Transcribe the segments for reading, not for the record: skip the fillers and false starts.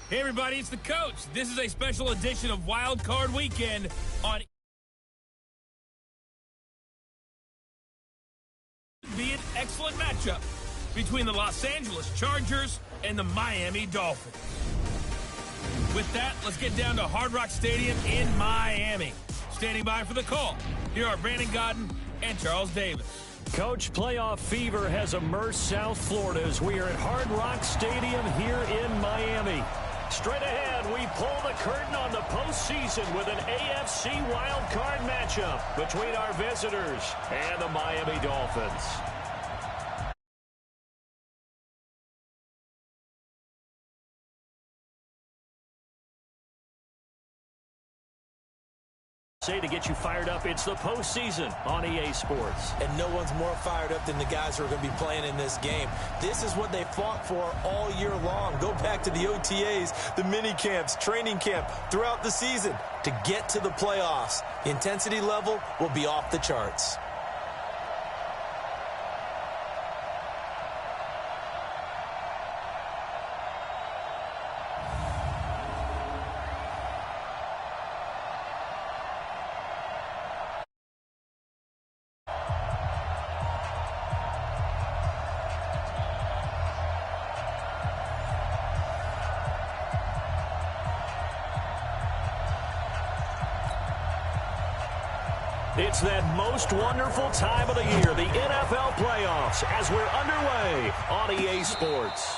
Hey everybody, it's the coach. This is a special edition of Wild Card Weekend on be an excellent matchup between the Los Angeles Chargers and the Miami Dolphins. With that, let's get down to Hard Rock Stadium in Miami. Standing by for the call, here are Brandon Godden and Charles Davis. Coach, playoff fever has immersed South Florida as we are at Hard Rock Stadium here in Miami. Straight ahead, we pull the curtain on the postseason with an AFC wildcard matchup between our visitors and the Miami Dolphins. To get you fired up, it's the postseason on EA Sports. And no one's more fired up than the guys who are going to be playing in this game. This is what they fought for all year long. Go back to the OTAs, the mini camps, training camp, throughout the season to get to the playoffs. The intensity level will be off the charts. It's that most wonderful time of the year, the NFL playoffs, as we're underway on EA Sports.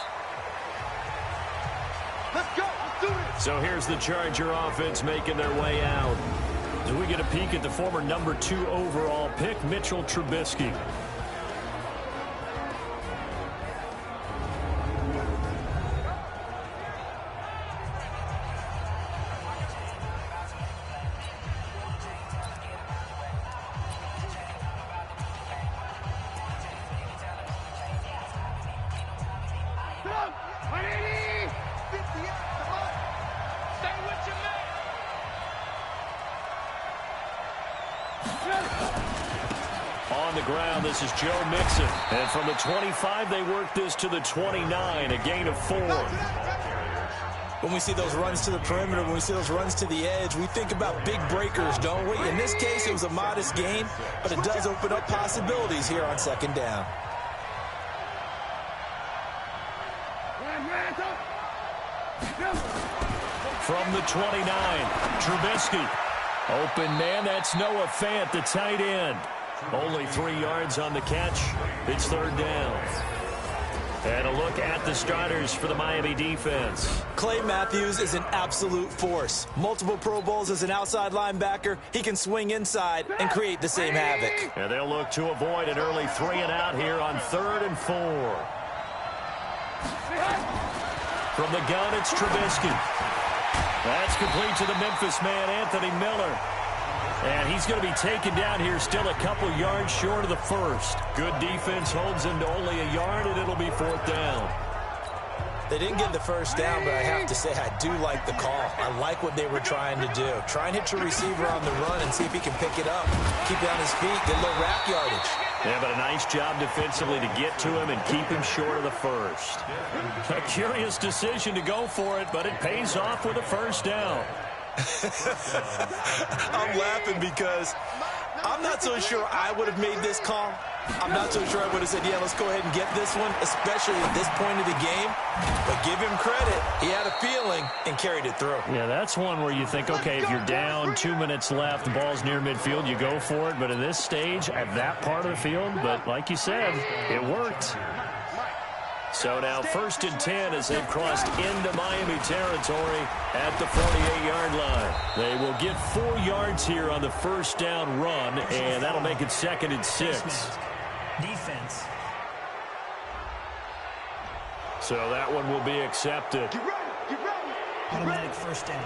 Let's go. Let's do it. So here's the Charger offense making their way out. As we get a peek at the former number 2 overall pick, Mitchell Trubisky. On the ground, this is Joe Mixon. And from the 25, they work this to the 29, a gain of 4. When we see those runs to the perimeter, when we see those runs to the edge, we think about big breakers, don't we? In this case, it was a modest gain, but it does open up possibilities here on second down. From the 29, Trubisky. Open man, that's Noah Fant, the tight end. Only 3 yards on the catch. It's third down. And a look at the starters for the Miami defense. Clay Matthews is an absolute force. Multiple Pro Bowls as an outside linebacker. He can swing inside and create the same havoc. And they'll look to avoid an early 3 and out here on 3rd and 4. From the gun, it's Trubisky. That's complete to the Memphis man, Anthony Miller. And he's going to be taken down here still a couple yards short of the first. Good defense holds him to only a yard, and it'll be 4th down. They didn't get the first down, but I have to say I do like the call. I like what they were trying to do. Try and hit your receiver on the run and see if he can pick it up. Keep it on his feet, get a little rack yardage. Yeah, but a nice job defensively to get to him and keep him short of the first. A curious decision to go for it, but it pays off with a first down. I'm laughing because I'm not so sure I would have made this call. I'm not so sure I would have said, yeah, let's go ahead and get this one, especially at this point of the game. But give him credit. He had a feeling and carried it through. Yeah, that's one where you think, okay, if you're down, 2 minutes left, the ball's near midfield, you go for it. But in this stage, at that part of the field, but like you said, it worked. So now 1st and 10 as they've crossed into Miami territory at the 48-yard line. They will get 4 yards here on the first down run, and that'll make it 2nd and 6. Defense. So that one will be accepted. Automatic first down.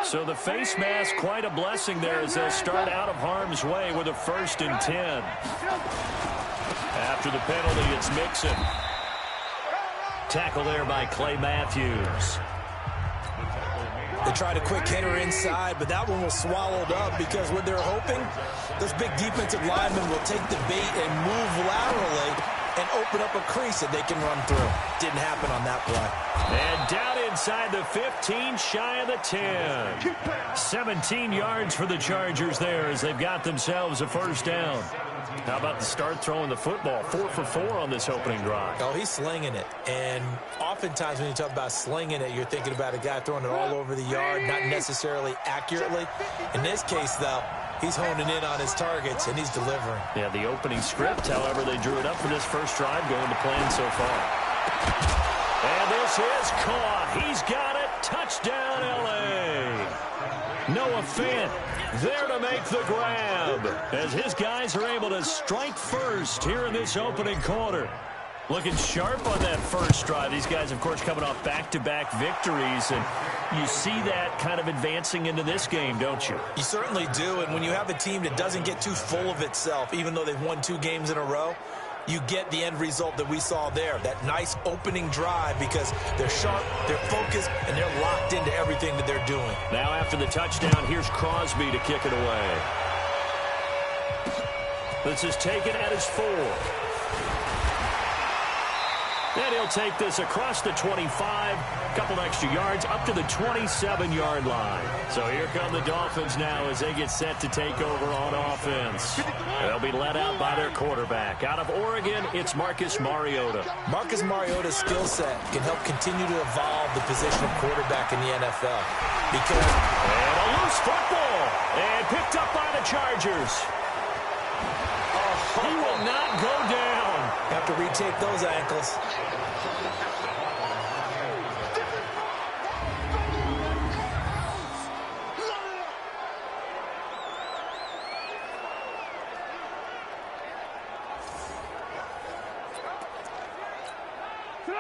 So the face mask, quite a blessing there as they'll start out of harm's way with a 1st and 10. After the penalty, it's Mixon. Tackle there by Clay Matthews. They tried a quick hitter inside, but that one was swallowed up because what they're hoping, those big defensive linemen will take the bait and move laterally and open up a crease that they can run through. Didn't happen on that play. And down inside the 15, shy of the 10. 17 yards for the Chargers there as they've got themselves a first down. How about the start throwing the football? 4 for 4 on this opening drive. Oh, he's slinging it. And oftentimes when you talk about slinging it, you're thinking about a guy throwing it all over the yard, not necessarily accurately. In this case, though, he's honing in on his targets, and he's delivering. Yeah, the opening script, however, they drew it up for this first drive going to plan so far. And this is caught. He's got it. Touchdown, L.A. Noah Fant there to make the grab as his guys are able to strike first here in this opening quarter. Looking sharp on that first drive. These guys, of course, coming off back-to-back victories, and you see that kind of advancing into this game, don't you? You certainly do, and when you have a team that doesn't get too full of itself, even though they've won 2 games in a row, you get the end result that we saw there, that nice opening drive, because they're sharp, they're focused, and they're locked into everything that they're doing. Now after the touchdown, here's Crosby to kick it away. This is taken at his 4. And he'll take this across the 25, a couple extra yards, up to the 27-yard line. So here come the Dolphins now as they get set to take over on offense. They'll be led out by their quarterback. Out of Oregon, it's Marcus Mariota. Marcus Mariota's skill set can help continue to evolve the position of quarterback in the NFL. And a loose football, and picked up by the Chargers. He will not go down. Have to retake those ankles.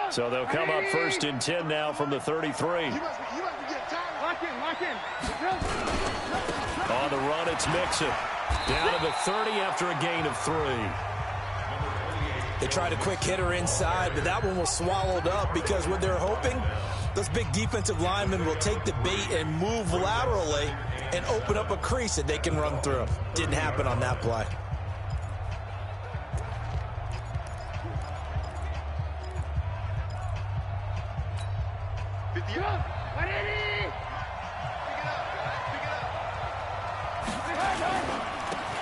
So they'll come up first and 10 now from the 33. On the run, it's Mixon. Down to the 30 after a gain of 3. They tried a quick hitter inside, but that one was swallowed up because what they're hoping, those big defensive linemen will take the bait and move laterally and open up a crease that they can run through. Didn't happen on that play.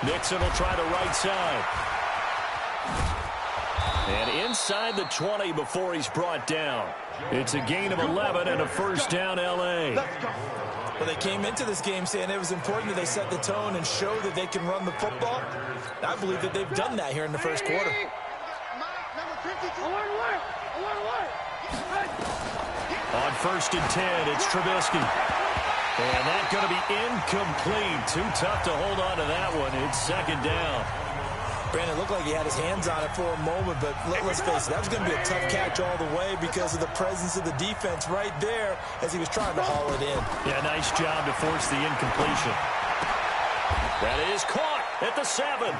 Mixon will try the right side. And inside the 20 before he's brought down. It's a gain of 11 and a first down, L.A. Well, they came into this game saying it was important that they set the tone and show that they can run the football. I believe that they've done that here in the first quarter. On first and 10, it's Trubisky. And that's going to be incomplete. Too tough to hold on to that one. It's second down. Brandon, looked like he had his hands on it for a moment, but let's face it, that was going to be a tough catch all the way because of the presence of the defense right there as he was trying to haul it in. Yeah, nice job to force the incompletion. That is caught at the 7.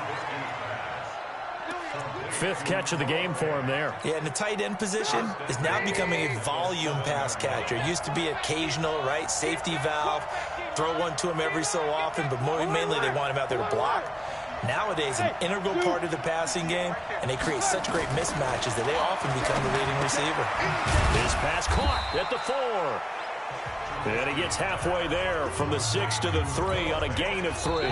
5th catch of the game for him there. Yeah, and the tight end position is now becoming a volume pass catcher. It used to be occasional, right? Safety valve, throw one to him every so often, but mainly they want him out there to block. Nowadays, an integral part of the passing game, and they create such great mismatches that they often become the leading receiver. His pass caught at the 4. And he gets halfway there from the 6 to the 3 on a gain of 3.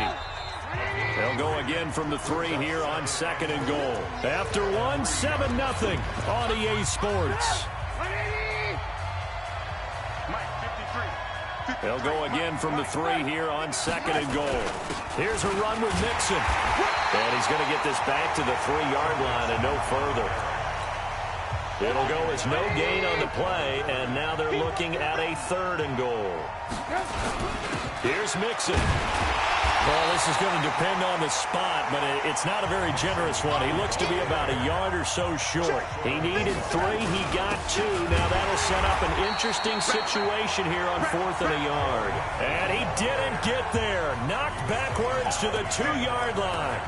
They'll go again from the 3 here on second and goal. After 1, 7-0 on EA Sports. They'll go again from the 3 here on second and goal. Here's a run with Mixon. And he's going to get this back to the 3-yard line and no further. It'll go as no gain on the play, and now they're looking at a 3rd and goal. Here's Mixon. Well, this is going to depend on the spot, but it's not a very generous one. He looks to be about a yard or so short. He needed 3. He got 2. Now that'll set up an interesting situation here on 4th and a yard. And he didn't get there. Knocked backwards to the 2-yard line.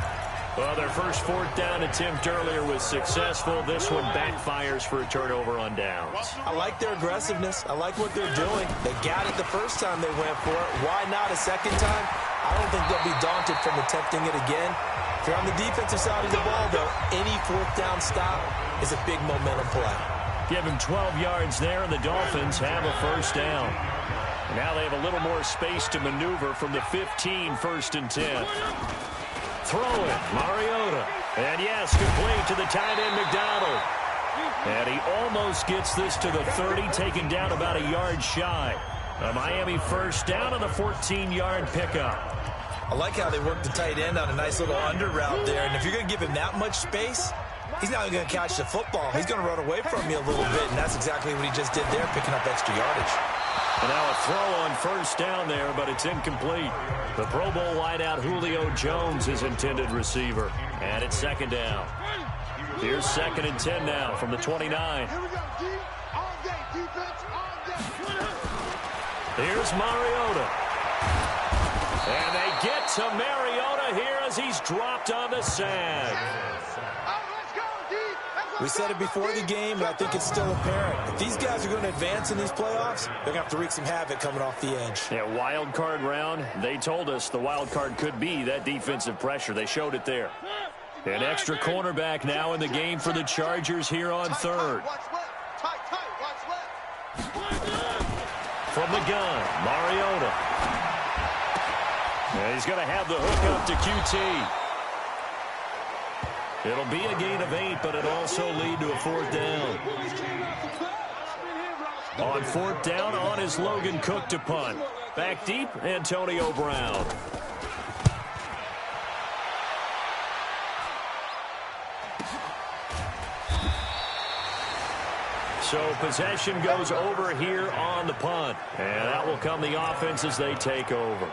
Well, their first 4th down attempt earlier was successful. This one backfires for a turnover on downs. I like their aggressiveness. I like what they're doing. They got it the first time they went for it. Why not a second time? I don't think they'll be daunted from attempting it again. If you're on the defensive side of the ball, though, any 4th down stop is a big momentum play. Give him 12 yards there, and the Dolphins have a first down. And now they have a little more space to maneuver from the 15, 1st and 10. Throw it, Mariota. And yes, complete to the tight end, McDonald. And he almost gets this to the 30, taken down about a yard shy. A Miami first down on a 14-yard pickup. I like how they work the tight end on a nice little under route there. And if you're going to give him that much space, he's not going to catch the football. He's going to run away from you a little bit, and that's exactly what he just did there, picking up extra yardage. And now a throw on first down there, but it's incomplete. The Pro Bowl wideout Julio Jones is intended receiver. And it's 2nd down. Here's 2nd and 10 now from the 29. Here we go, D. All day, defense, all day. Here's Mariota. And they get to Mariota here as he's dropped on the sag. We said it before the game, but I think it's still apparent. If these guys are going to advance in these playoffs, they're going to have to wreak some havoc coming off the edge. Yeah, wild card round. They told us the wild card could be that defensive pressure. They showed it there. An extra cornerback now in the game for the Chargers here on 3rd. From the gun, Mariota. And he's going to have the hook up to QT. It'll be a gain of 8, but it'll also lead to a 4th down. On 4th down, on is Logan Cook to punt. Back deep, Antonio Brown. So possession goes over here on the punt. And that will come the offense as they take over.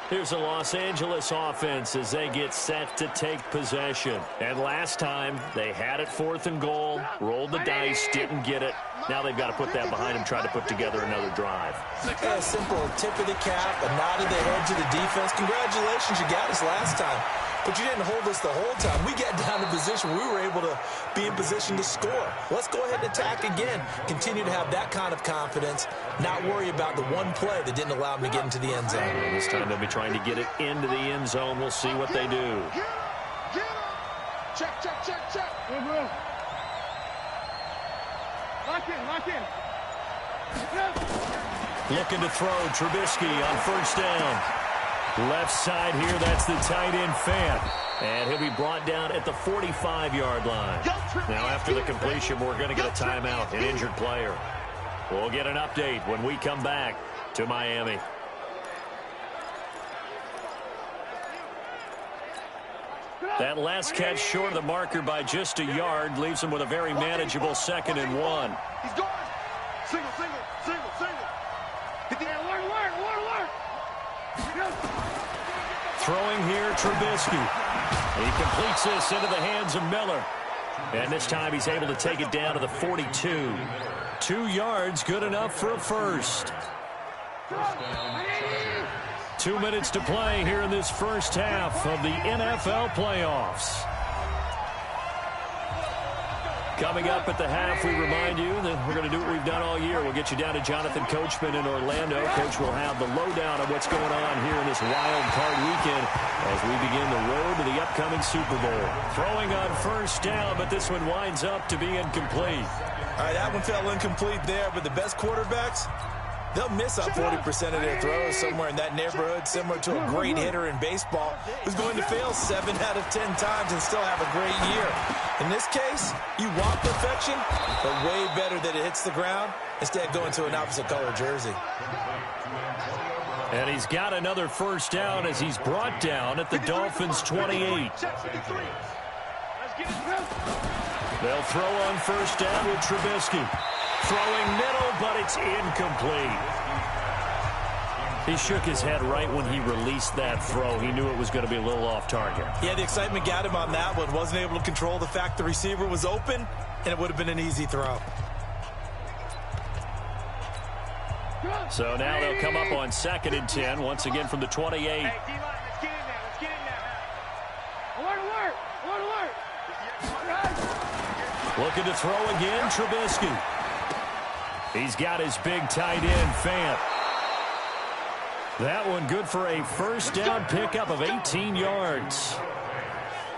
Here's the Los Angeles offense as they get set to take possession. And last time, they had it 4th and goal, rolled the dice, didn't get it. Now they've got to put that behind them, try to put together another drive. Yeah, a simple tip of the cap, a nod of the head to the defense. Congratulations, you got us last time. But you didn't hold us the whole time. We got down to position where we were able to be in position to score. Let's go ahead and attack again. Continue to have that kind of confidence, not worry about the one play that didn't allow them to get into the end zone. And this time they'll be trying to get it into the end zone. We'll see what they do. Get him. Check, check, check, check. Lock in, lock in. Looking to throw, Trubisky on 1st down. Left side here, that's the tight end Fant. And he'll be brought down at the 45-yard line. Now after the completion, we're going to get a timeout, an injured player. We'll get an update when we come back to Miami. That last catch short of the marker by just a yard leaves him with a very manageable 2nd and 1. He's going. Single, single, single, single. Hit the air, alert, alert, alert. Throwing here, Trubisky. He completes this into the hands of Miller. And this time he's able to take it down to the 42. 2 yards, good enough for a first. 2 minutes to play here in this first half of the NFL playoffs. Coming up at the half, we remind you that we're going to do what we've done all year. We'll get you down to Jonathan Coachman in Orlando. Coach will have the lowdown of what's going on here in this wild card weekend as we begin the road to the upcoming Super Bowl. Throwing on 1st down, but this one winds up to be incomplete. All right, that one fell incomplete there, but the best quarterbacks, they'll miss on 40% of their throws, somewhere in that neighborhood, similar to a great hitter in baseball who's going to fail 7 out of 10 times and still have a great year. In this case, you want perfection, but way better that it hits the ground instead of going to an opposite color jersey. And he's got another 1st down as he's brought down at the Dolphins' 28. They'll throw on 1st down with Trubisky. Throwing middle, but it's incomplete. He shook his head right when he released that throw. He knew it was going to be a little off target. Yeah, the excitement got him on that one. Wasn't able to control the fact the receiver was open, and it would have been an easy throw. So now they'll come up on 2nd and 10, once again from the 28. Hey, D-line, let's get in there. Let's get in there. Alert, alert. Alert, alert. Looking to throw again, Trubisky. He's got his big tight end, Fant. That one good for a 1st down pickup of 18 yards.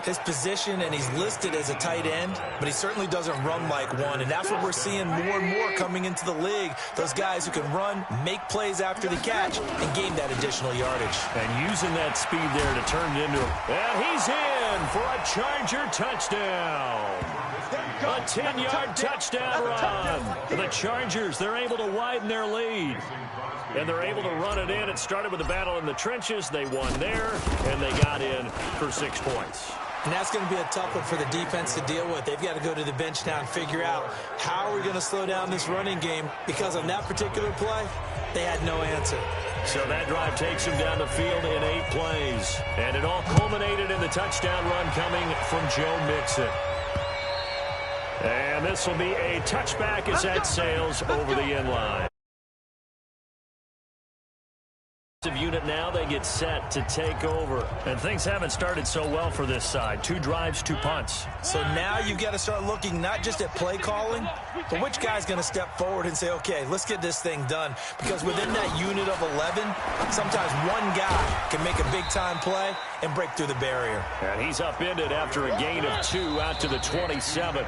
his position, and he's listed as a tight end, but he certainly doesn't run like one, and that's what we're seeing more and more coming into the league. Those guys who can run, make plays after the catch, and gain that additional yardage. And using that speed there to turn it into and he's in for a Charger touchdown. A 10-yard touchdown run. The Chargers, they're able to widen their lead. And they're able to run it in. It started with a battle in the trenches. They won there, and they got in for 6 points. And that's going to be a tough one for the defense to deal with. They've got to go to the bench now and figure out how are we going to slow down this running game, because on that particular play, they had no answer. So that drive takes them down the field in 8 plays. And it all culminated in the touchdown run coming from Joe Mixon. And this will be a touchback as that sails over the end line. Unit now, they get set to take over. And things haven't started so well for this side. 2 drives, 2 punts. So now you've got to start looking not just at play calling, but which guy's going to step forward and say, okay, let's get this thing done. Because within that unit of 11, sometimes one guy can make a big-time play and break through the barrier. And he's upended after a gain of 2 out to the 27.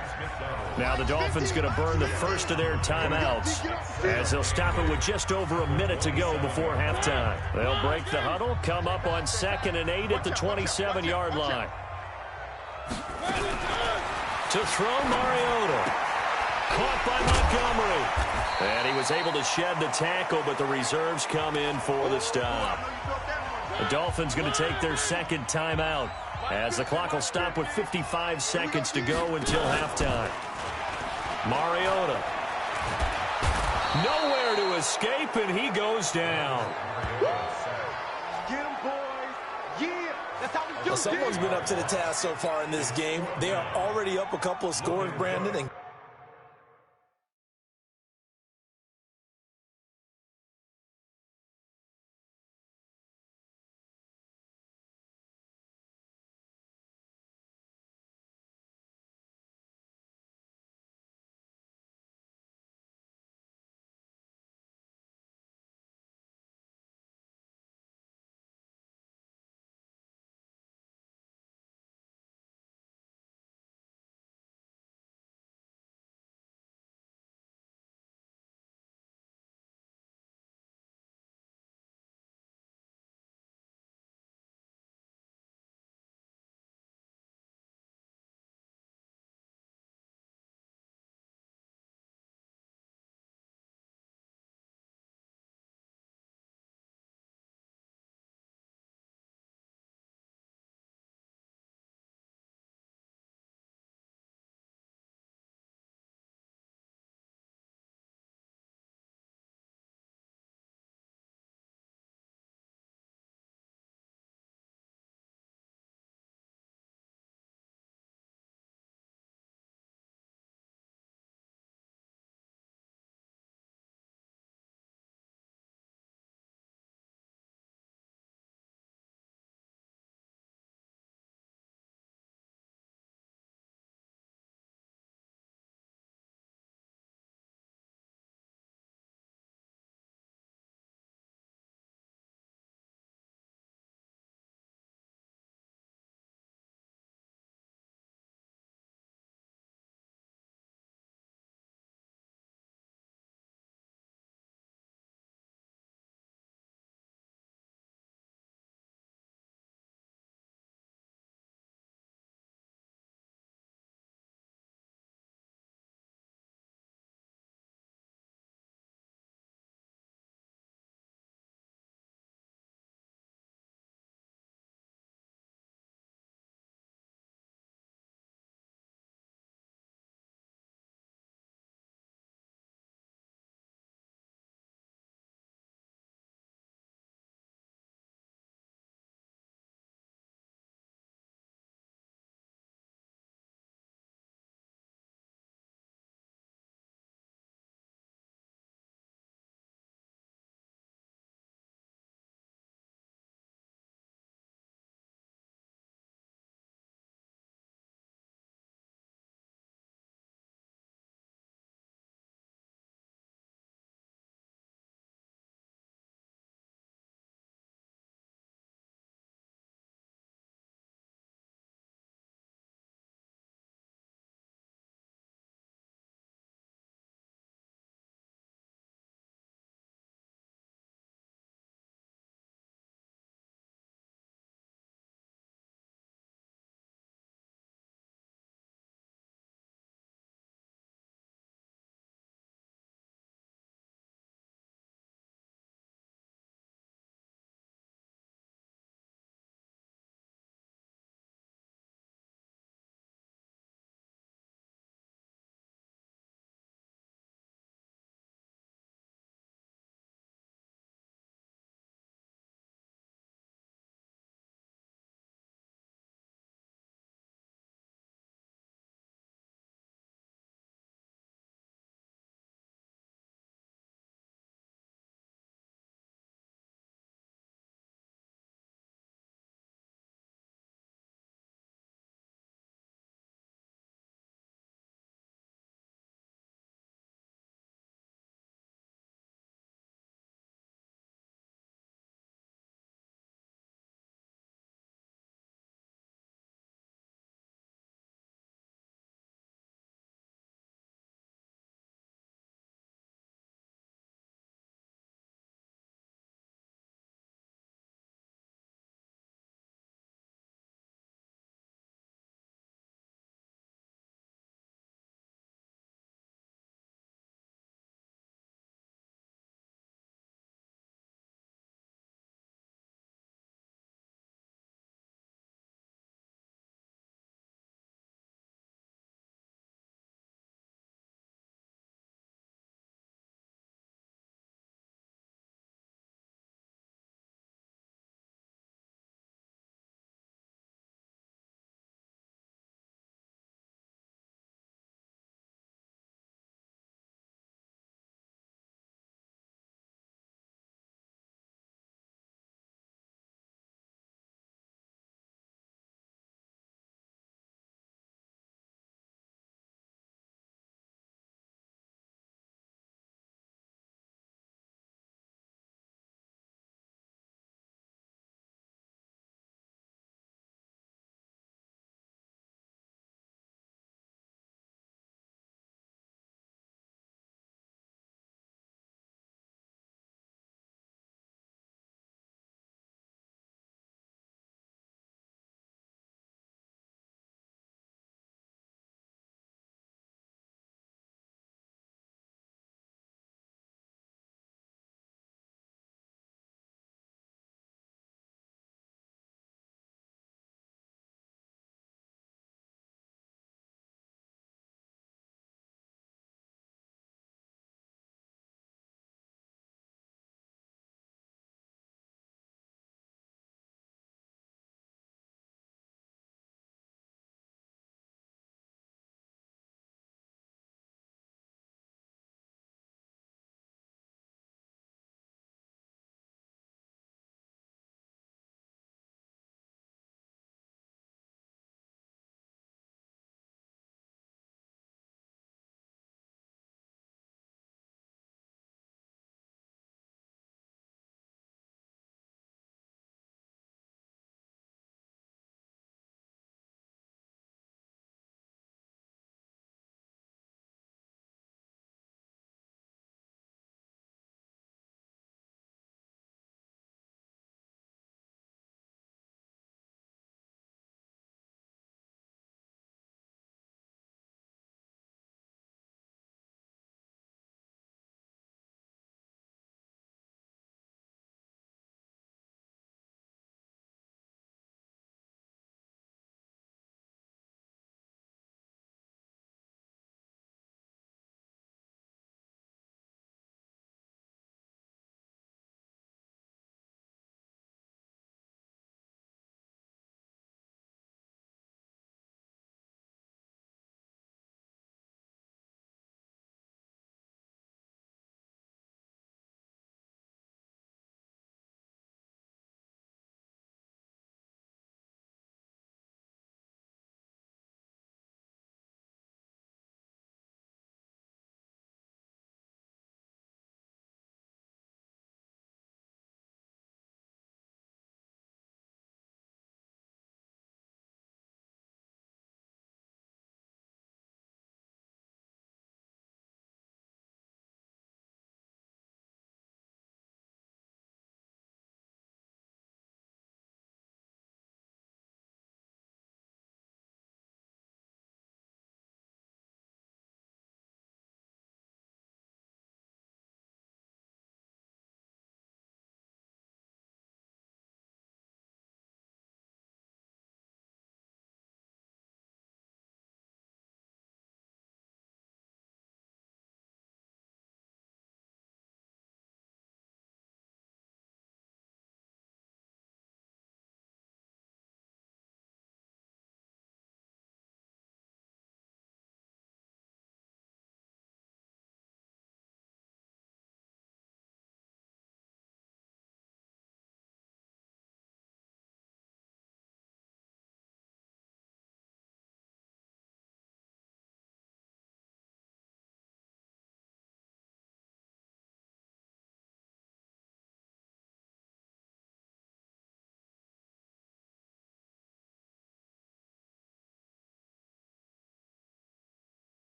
Now the Dolphins going to burn the first of their timeouts as they'll stop it with just over a minute to go before halftime. They'll break the huddle, come up on 2nd and 8 at the 27-yard line. To throw, Mariota. Caught by Montgomery. And he was able to shed the tackle, but the reserves come in for the stop. The Dolphins going to take their 2nd timeout as the clock will stop with 55 seconds to go until halftime. Mariota. Nowhere to escape, and he goes down. Get him, boys. Yeah, that's how we do. Well, someone's been up to the task so far in this game. They are already up a couple of scores, Brandon, and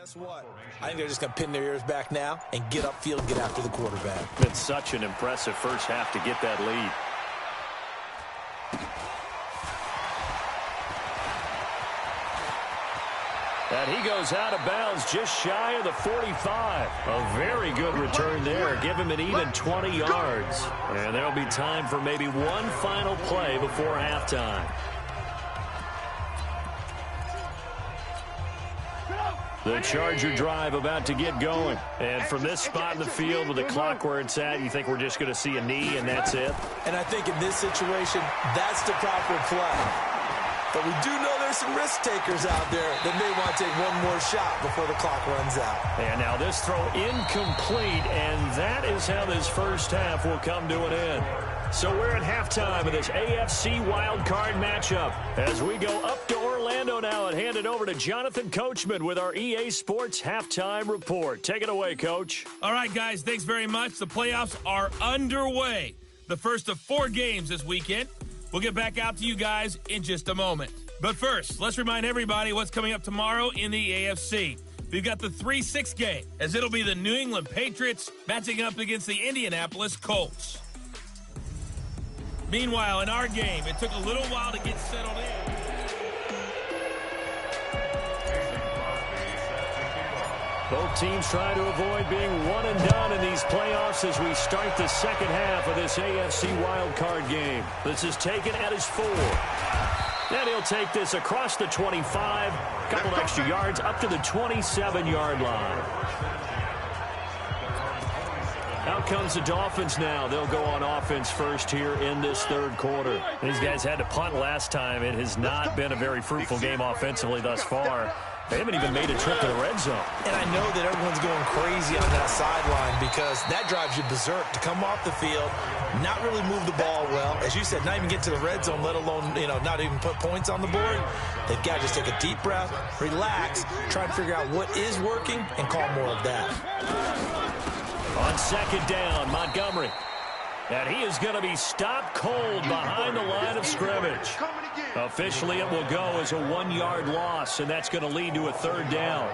Guess what? I think they're just going to pin their ears back now and get upfield and get after the quarterback. It's such an impressive first half to get that lead. And he goes out of bounds just shy of the 45. A very good return there. Give him an even 20 yards. And there'll be time for maybe one final play before halftime. The Charger drive about to get going. And from this spot in the field with the clock where it's at, you think we're just going to see a knee and that's it? And I think in this situation, that's the proper play. But we do know there's some risk takers out there that may want to take one more shot before the clock runs out. And now this throw incomplete, and that is how this first half will come to an end. So we're at halftime of this AFC wildcard matchup as we go up to Orlando now and hand it over to Jonathan Coachman with our EA Sports halftime report. Take it away, Coach. All right, guys, thanks very much. The playoffs are underway. The first of 4 games this weekend. We'll get back out to you guys in just a moment. But first, let's remind everybody what's coming up tomorrow in the AFC. We've got the 3-6 game, as it'll be the New England Patriots matching up against the Indianapolis Colts. Meanwhile, in our game, it took a little while to get settled in. Both teams try to avoid being one and done in these playoffs as we start the second half of this AFC wildcard game. This is taken at his 4. And he'll take this across the 25, a couple extra yards up to the 27-yard line. Out comes the Dolphins now. They'll go on offense first here in this third quarter. These guys had to punt last time. It has not been a very fruitful game offensively thus far. They haven't even made a trip to the red zone. And I know that everyone's going crazy on that sideline because that drives you berserk to come off the field, not really move the ball well. As you said, not even get to the red zone, let alone, not even put points on the board. They've got to just take a deep breath, relax, try to figure out what is working, and call more of that. On second down, Montgomery. And he is going to be stopped cold behind the line of scrimmage. Officially, it will go as a 1-yard loss, and that's going to lead to a third down.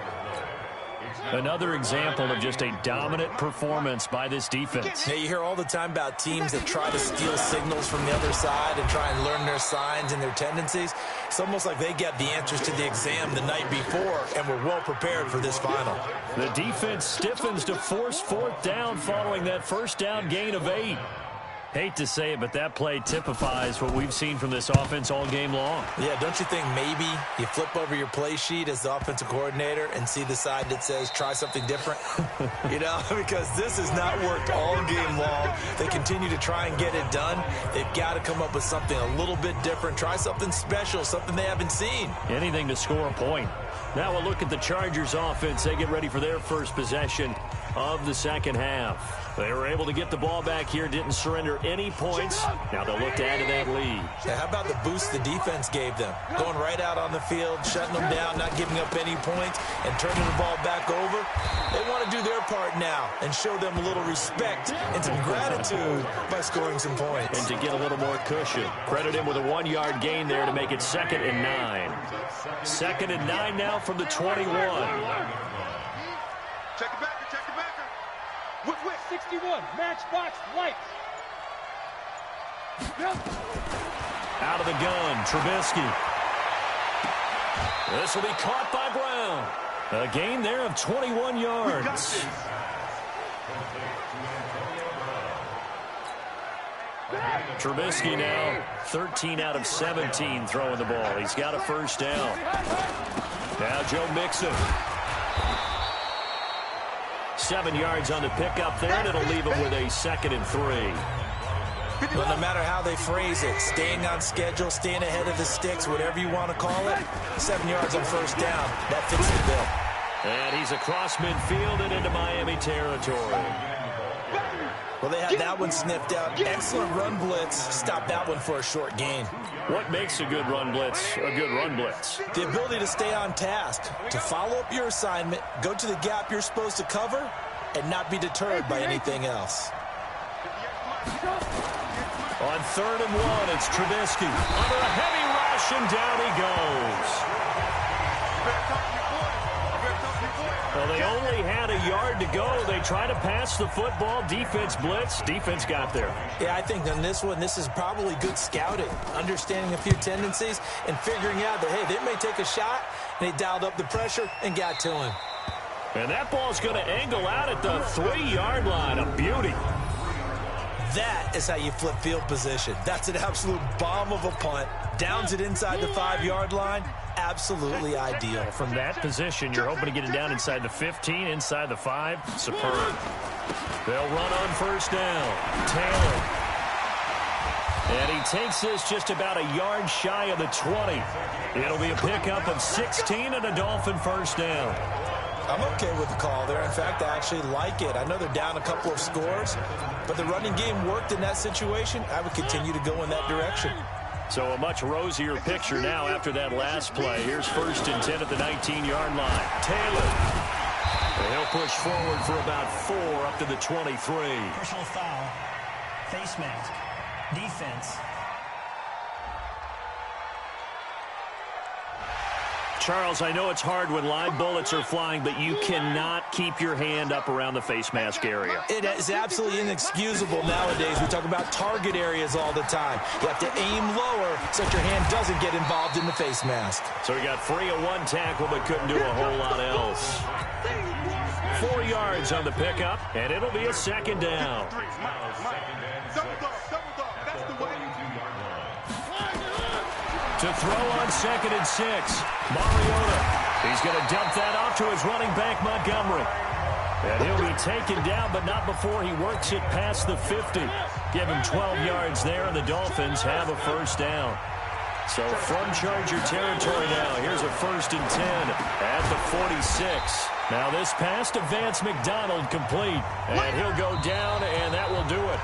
Another example of just a dominant performance by this defense. Now, you hear all the time about teams that try to steal signals from the other side and try and learn their signs and their tendencies. It's almost like they get the answers to the exam the night before and were well prepared for this final. The defense stiffens to force 4th down following that first down gain of 8. Hate to say it, but that play typifies what we've seen from this offense all game long. Yeah, don't you think maybe you flip over your play sheet as the offensive coordinator and see the side that says try something different? Because this has not worked all game long. They continue to try and get it done. They've got to come up with something a little bit different. Try something special, something they haven't seen. Anything to score a point. Now we'll look at the Chargers offense. They get ready for their first possession of the second half. They were able to get the ball back here, didn't surrender any points. Now they'll look to add to that lead. Yeah, how about the boost the defense gave them? Going right out on the field, shutting them down, not giving up any points, and turning the ball back over. They want to do their part now and show them a little respect and some gratitude by scoring some points. And to get a little more cushion. Credit him with a 1-yard gain there to make it 2nd and 9. 2nd and 9 now from the 21. Check it back. 61, matchbox lights. Out of the gun, Trubisky. This will be caught by Brown. A gain there of 21 yards. Trubisky now 13 out of 17 throwing the ball. He's got a first down. Now Joe Mixon. 7 yards on the pickup there, and it'll leave him with a 2nd and 3. Well, no matter how they phrase it, staying on schedule, staying ahead of the sticks, whatever you want to call it, 7 yards on first down, that fits the bill. And he's across midfield and into Miami territory. Well, they had that one sniffed out. Excellent run blitz. Stop that one for a short gain. What makes a good run blitz a good run blitz? The ability to stay on task, to follow up your assignment, go to the gap you're supposed to cover, and not be deterred by anything else. On 3rd and 1, it's Trubisky. Under a heavy rush, and down he goes. Well, they only had a yard to go. They tried to pass the football. Defense blitz. Defense got there. Yeah, I think on this one, this is probably good scouting, understanding a few tendencies, and figuring out that, hey, they may take a shot, and they dialed up the pressure and got to him. And that ball's going to angle out at the 3-yard line. A beauty. That is how you flip field position. That's an absolute bomb of a punt. Downs it inside the 5-yard line. Absolutely ideal. From that position, you're hoping to get it down inside the 15, inside the 5. Superb. They'll run on first down. Taylor. And he takes this just about a yard shy of the 20. It'll be a pickup of 16 and a Dolphin first down. I'm okay with the call there. In fact, I actually like it. I know they're down a couple of scores, but the running game worked in that situation. I would continue to go in that direction. So a much rosier picture now after that last play. Here's 1st and 10 at the 19-yard line. Taylor. And he'll push forward for about 4 up to the 23. Personal foul. Face mask. Defense. Charles, I know it's hard when live bullets are flying, but you cannot keep your hand up around the face mask area. It is absolutely inexcusable nowadays. We talk about target areas all the time. You have to aim lower so that your hand doesn't get involved in the face mask. So he got free of one tackle but couldn't do a whole lot else. 4 yards on the pickup, and it'll be a 2nd down. To throw on 2nd and 6. Mariota. He's going to dump that off to his running back, Montgomery. And he'll be taken down, but not before he works it past the 50. Give him 12 yards there, and the Dolphins have a first down. So from Charger territory now, here's a 1st and 10 at the 46. Now this pass to Vance McDonald complete. And he'll go down, and that will do it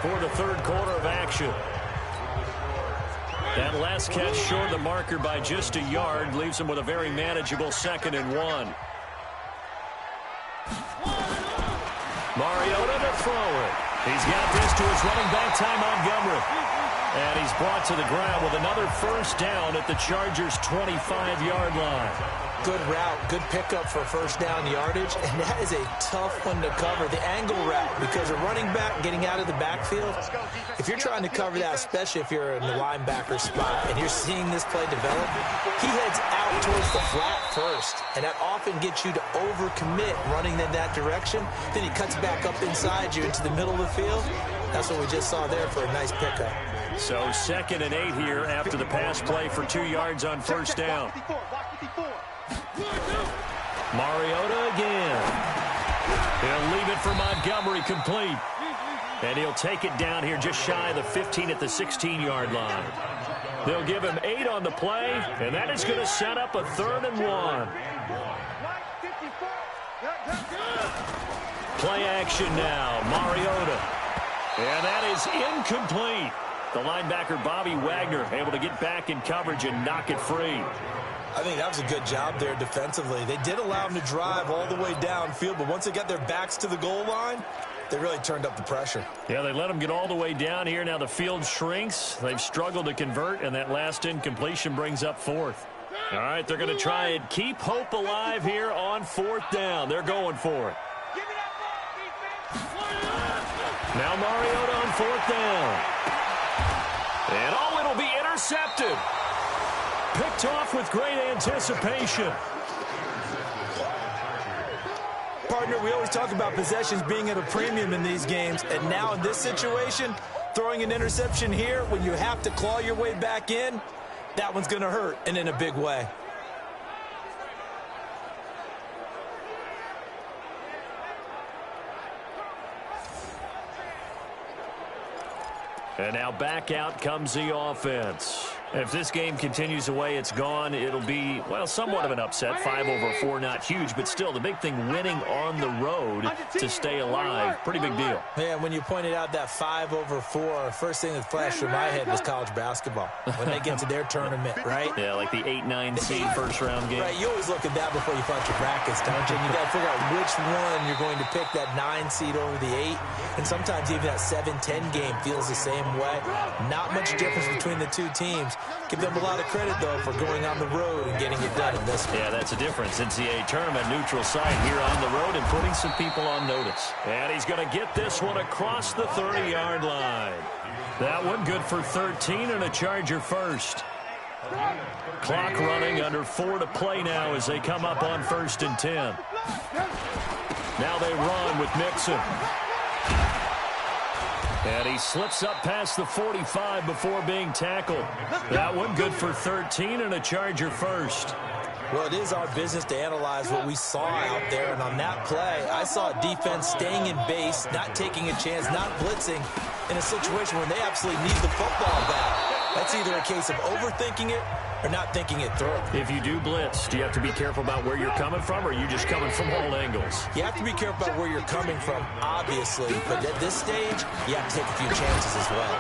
for the 3rd quarter of action. That last catch short of the marker by just a yard leaves him with a very manageable 2nd and 1. Mariota to throw it. He's got this to his running back, Ty Montgomery. And he's brought to the ground with another first down at the Chargers' 25-yard line. Good route, good pickup for first down yardage, and that is a tough one to cover, the angle route, because a running back getting out of the backfield, if you're trying to cover that, especially if you're in the linebacker spot and you're seeing this play develop, he heads out towards the flat first, and that often gets you to overcommit running in that direction. Then he cuts back up inside you into the middle of the field. That's what we just saw there for a nice pickup. So 2nd and 8 here after the pass play for 2 yards on first down. Mariota again. He'll leave it for Montgomery complete. And he'll take it down here just shy of the 15 at the 16-yard line. They'll give him 8 on the play, and that is going to set up a 3rd and 1. Play action now, Mariota. And that is incomplete. The linebacker, Bobby Wagner, able to get back in coverage and knock it free. I think that was a good job there defensively. They did allow him to drive all the way downfield, but once they got their backs to the goal line, they really turned up the pressure. Yeah, they let him get all the way down here. Now the field shrinks. They've struggled to convert, and that last incompletion brings up 4th. All right, they're going to try and keep hope alive here on 4th down. They're going for it. Now Mariota on 4th down. And oh, it'll be intercepted. Picked off with great anticipation. Partner, we always talk about possessions being at a premium in these games, and now in this situation, throwing an interception here when you have to claw your way back in, that one's going to hurt, and in a big way. And now back out comes the offense. If this game continues the way it's gone, it'll be, well, somewhat of an upset. 5-4, not huge, but still the big thing, winning on the road to stay alive. Pretty big deal. Man, when you pointed out that 5-4, first thing that flashed through my head was college basketball. When they get to their tournament, right? Yeah, like the 8-9 seed first-round game. Right, you always look at that before you punch your brackets, don't you? And you got to figure out which one you're going to pick, that 9 seed over the 8. And sometimes even that 7-10 game feels the same way. Not much difference between the two teams. Give them a lot of credit, though, for going on the road and getting it done in this one. Yeah, that's a difference. NCAA tournament neutral site here on the road and putting some people on notice. And he's going to get this one across the 30-yard line. That one good for 13 and a Charger first. Clock running, under 4 to play now as they come up on 1st and 10. Now they run with Mixon. And he slips up past the 45 before being tackled. That one good for 13 and a Charger first. Well, it is our business to analyze what we saw out there. And on that play, I saw a defense staying in base, not taking a chance, not blitzing in a situation where they absolutely need the football back. That's either a case of overthinking it or not thinking it through. If you do blitz, do you have to be careful about where you're coming from, or are you just coming from all angles? You have to be careful about where you're coming from, obviously. But at this stage, you have to take a few chances as well.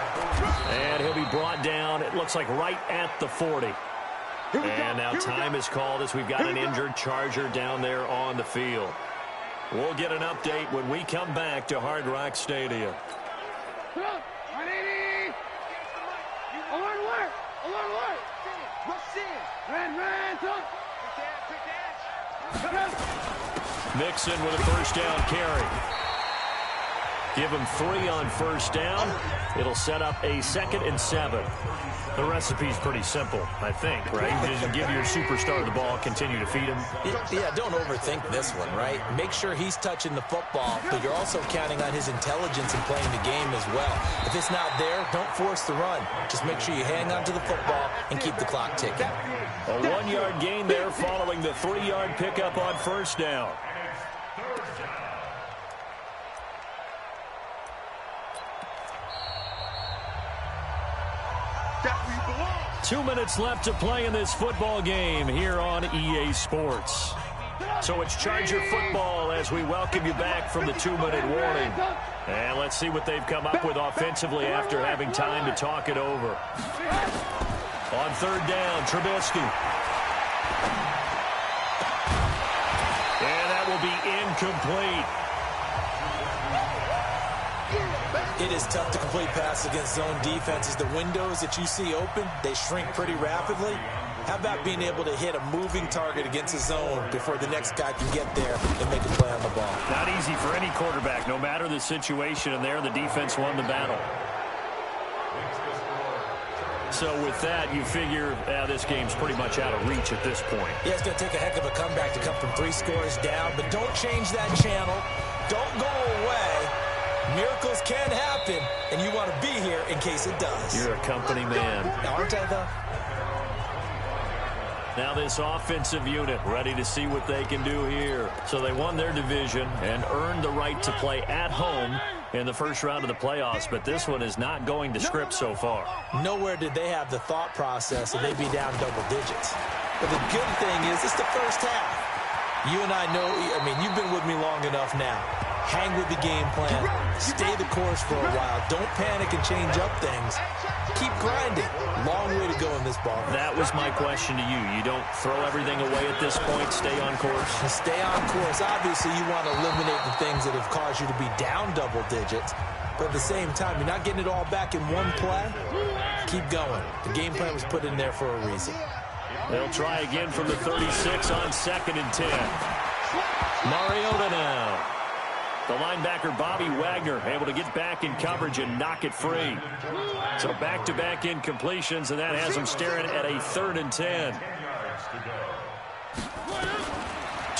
And he'll be brought down, it looks like right at the 40. And now time is called as we've got an injured Charger down there on the field. We'll get an update when we come back to Hard Rock Stadium. Mixon with a first down carry. Give him 3 on first down. It'll set up a 2nd and 7. The recipe's pretty simple, I think, right? You just give your superstar the ball, continue to feed him. Yeah, don't overthink this one, right? Make sure he's touching the football, but you're also counting on his intelligence in playing the game as well. If it's not there, don't force the run. Just make sure you hang on to the football and keep the clock ticking. A 1-yard gain there following the 3-yard pickup on first down. 2 minutes left to play in this football game here on EA Sports. So it's Charger football as we welcome you back from the 2-minute warning. And let's see what they've come up with offensively after having time to talk it over. On 3rd down, Trubisky. And that will be incomplete. It is tough to complete passes against zone defenses. The windows that you see open, they shrink pretty rapidly. How about being able to hit a moving target against a zone before the next guy can get there and make a play on the ball? Not easy for any quarterback, no matter the situation, and there the defense won the battle. So with that, you figure this game's pretty much out of reach at this point. Yeah, it's going to take a heck of a comeback to come from 3 scores down, but don't change that channel. Don't go away. Miracles can happen, and you want to be here in case it does. You're a company man. Aren't I, though? Now this offensive unit ready to see what they can do here. So they won their division and earned the right to play at home in the first round of the playoffs, but this one is not going to script so far. Nowhere did they have the thought process, and they'd be down double digits. But the good thing is it's the first half. You and I know, I mean, you've been with me long enough now. Hang with the game plan. Stay the course for a while. Don't panic and change up things. Keep grinding. Long way to go in this ball. That was my question to you. You don't throw everything away at this point. Stay on course. Stay on course. Obviously, you want to eliminate the things that have caused you to be down double digits. But at the same time, you're not getting it all back in one play. Keep going. The game plan was put in there for a reason. They'll try again from the 36 on 2nd and 10. Mariota now. The linebacker, Bobby Wagner, able to get back in coverage and knock it free. So back-to-back incompletions, and that has him staring at a 3rd and 10.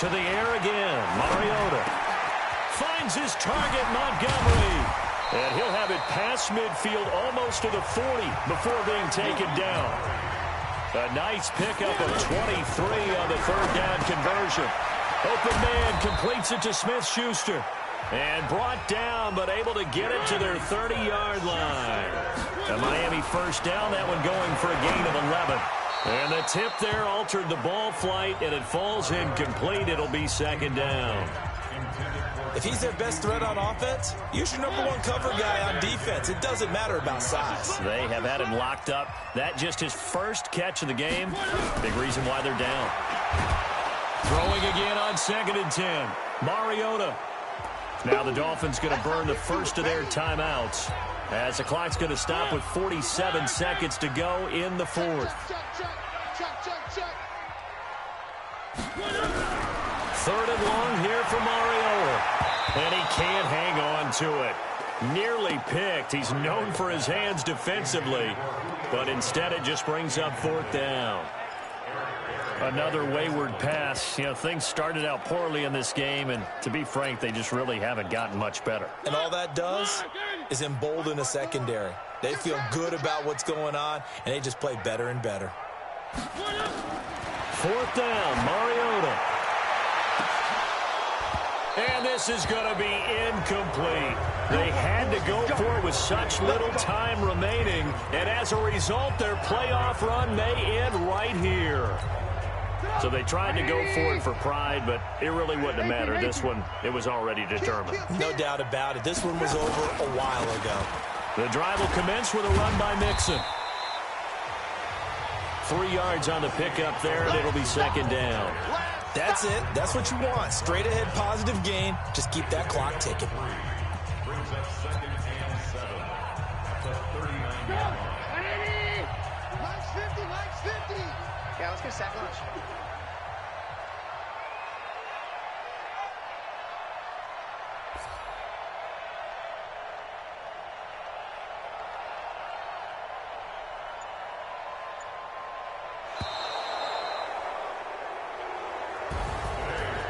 To the air again. Mariota finds his target, Montgomery. And he'll have it past midfield, almost to the 40 before being taken down. A nice pickup of 23 on the 3rd down conversion. Open man completes it to Smith-Schuster. And brought down, but able to get it to their 30-yard line. A Miami first down, that one going for a gain of 11. And the tip there altered the ball flight, and it falls incomplete. It'll be 2nd down. If he's their best threat on offense, use your #1 cover guy on defense. It doesn't matter about size. They have had him locked up. That just his first catch of the game. Big reason why they're down. Throwing again on 2nd and 10. Mariota. Now the Dolphins going to burn the first of their timeouts As the clock's going to stop with 47 seconds to go in the fourth. Third and long here for Mariota. And he can't hang on to it. Nearly picked. He's known for his hands defensively, but instead it just brings up fourth down. Another wayward pass. You know, things started out poorly in this game, and to be frank, they just really haven't gotten much better. And all that does is embolden a secondary. They feel good about what's going on, and they just play better and better. Fourth down, Mariota. And this is going to be incomplete. They had to go for it with such little time remaining, and as a result, their playoff run may end right here. So they tried to go for it for pride, but it really wouldn't have mattered. This one, it was already determined. No doubt about it. This one was over a while ago. The drive will commence with a run by Mixon. 3 yards on the pickup there, and it'll be second down. That's it. That's what you want. Straight ahead, positive gain. Just keep that clock ticking. Brings up second and 7. That's a 39-yard line. Line's 50, line's 50. Yeah, let's get a sack lunch.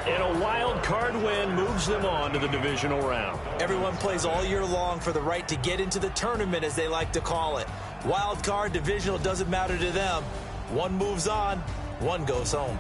And a wild card win moves them on to the divisional round. Everyone plays all year long for the right to get into the tournament, as they like to call it. Wild card, divisional, doesn't matter to them. One moves on, one goes home.